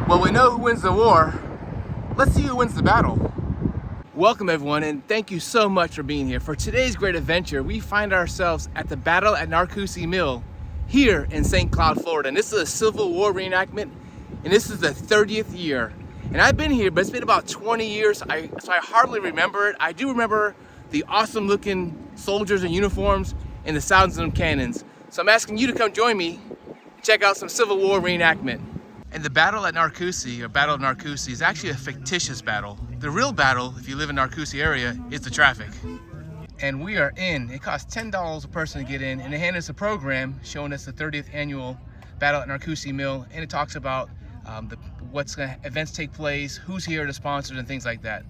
Well, we know who wins the war. Let's see who wins the battle. Welcome everyone, and thank you so much for being here. For today's great adventure, we find ourselves at the Battle at Narcoossee Mill here in St. Cloud, Florida. And this is a Civil War reenactment, and this is the 30th year. And I've been here, but it's been about 20 years, so I hardly remember it. I do remember the awesome looking soldiers in uniforms and the sounds of them cannons. So I'm asking you to come join me and check out some Civil War reenactment. And the Battle at Narcoossee, or Battle of Narcoossee, is actually a fictitious battle. The real battle, if you live in Narcoossee area, is the traffic. And we are in. It costs $10 a person to get in, and they hand us a program showing us the 30th annual Battle at Narcoossee Mill, and it talks about events take place, who's here to sponsor, and things like that.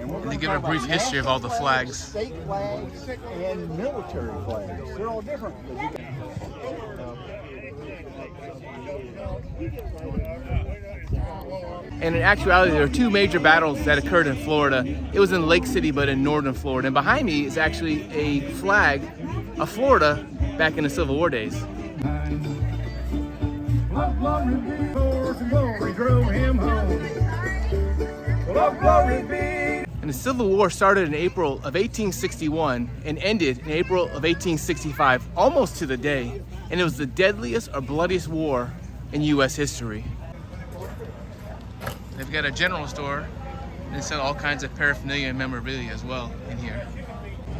And they give a brief history of all the flags. State flags and military flags. They're all different. And in actuality, there are two major battles that occurred in Florida. It was in Lake City, but in northern Florida. And behind me is actually a flag of Florida back in the Civil War days. And the Civil War started in April of 1861 and ended in April of 1865, almost to the day. And it was the deadliest or bloodiest war in U.S. history. They've got a general store. They sell all kinds of paraphernalia and memorabilia as well in here.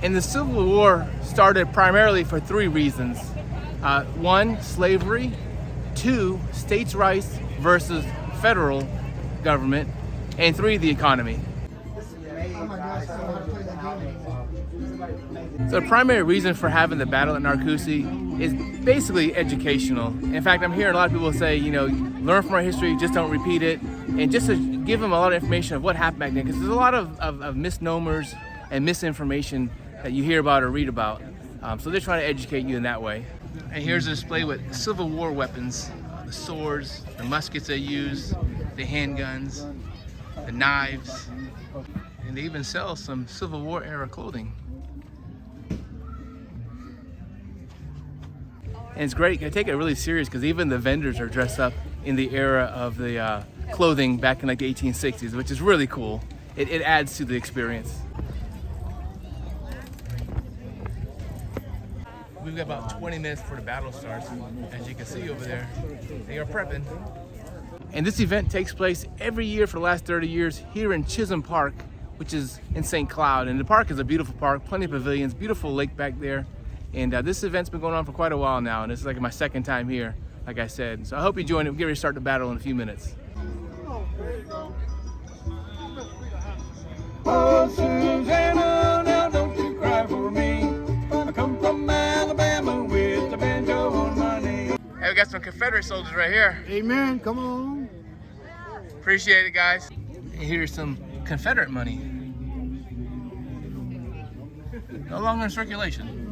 And the Civil War started primarily for three reasons. One, slavery. Two, states' rights versus federal government. And three, the economy. So the primary reason for having the Battle at Narcoossee is basically educational. In fact, I'm hearing a lot of people say, you know, learn from our history, just don't repeat it. And just to give them a lot of information of what happened back then, because there's a lot of misnomers and misinformation that you hear about or read about. So they're trying to educate you in that way. And here's a display with Civil War weapons, the swords, the muskets they use, the handguns, the knives, and they even sell some Civil War era clothing. And it's great, I take it really serious because even the vendors are dressed up in the era of the clothing back in like the 1860s, which is really cool. It adds to the experience. We've got about 20 minutes before the battle starts. As you can see over there, they are prepping. And this event takes place every year for the last 30 years here in Chisholm Park, which is in St. Cloud. And the park is a beautiful park, plenty of pavilions, beautiful lake back there. And this event's been going on for quite a while now, and it's like my second time here, like I said. So I hope you join it. We'll get ready to start the battle in a few minutes. Oh, Susanna, now don't you cry for me. I come from Alabama with the banjo on my knee. Hey, we got some Confederate soldiers right here. Amen. Come on. Appreciate it, guys. And here's some Confederate money. No longer in circulation.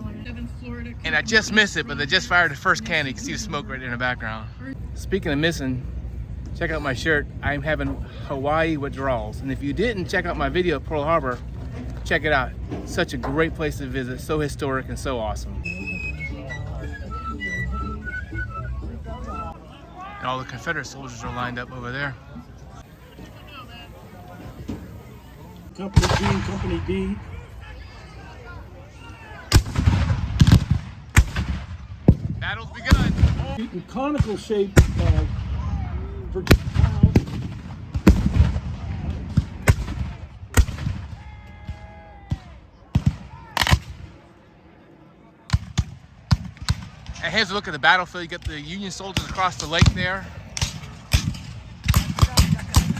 And I just missed it, but they just fired the first cannon. You can see the smoke right there in the background. Speaking of missing, check out my shirt. I'm having Hawaii withdrawals. And if you didn't check out my video at Pearl Harbor, check it out. Such a great place to visit, so historic and so awesome. And all the Confederate soldiers are lined up over there. Company G, Company D. Battle's begun. In conical shape projectiles. And here's a look at the battlefield. You got the Union soldiers across the lake there.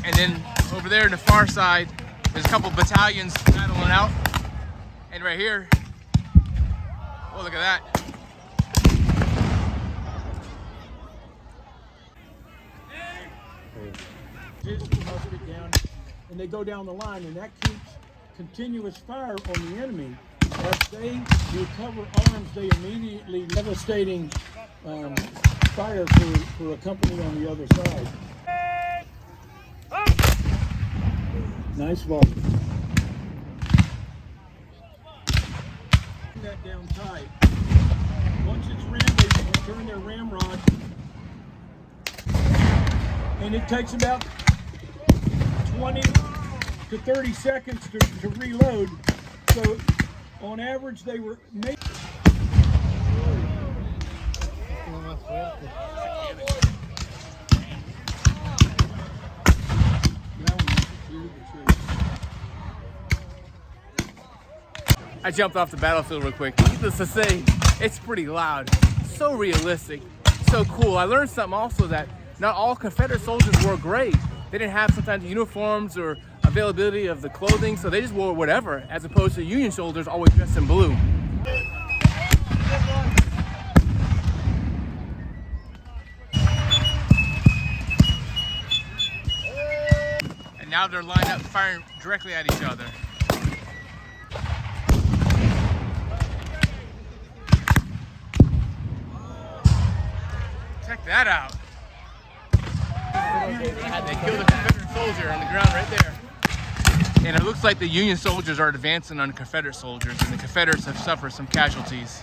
And then over there on the far side, there's a couple battalions battling out. And right here, oh, look at that. Down, and they go down the line, and that keeps continuous fire on the enemy. As they recover arms, they immediately devastating fire for a company on the other side. Nice ball. That down tight. Once it's ready. and it takes about 20 to 30 seconds to reload. So on average, they were making. I jumped off the battlefield real quick. Needless to say, it's pretty loud. So realistic, so cool. I learned something also, that not all Confederate soldiers wore gray. They didn't have sometimes uniforms or availability of the clothing, so they just wore whatever, as opposed to Union soldiers always dressed in blue. And now they're lined up firing directly at each other. Check that out. They killed a Confederate soldier on the ground right there. And it looks like the Union soldiers are advancing on Confederate soldiers, and the Confederates have suffered some casualties.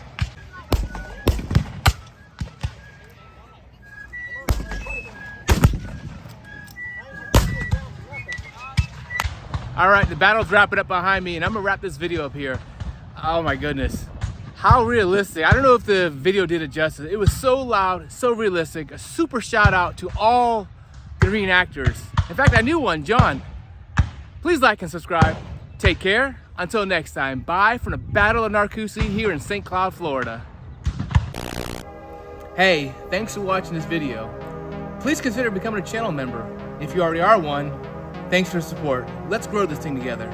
All right, the battle's wrapping up behind me, and I'm gonna wrap this video up here. Oh my goodness. How realistic. I don't know if the video did it justice. It was so loud, so realistic. A super shout out to all the reenactors. In fact, I knew one, John. Please like and subscribe. Take care. Until next time, bye from the Battle of Narcoossee here in St. Cloud, Florida. Hey, thanks for watching this video. Please consider becoming a channel member. If you already are one, thanks for the support. Let's grow this thing together.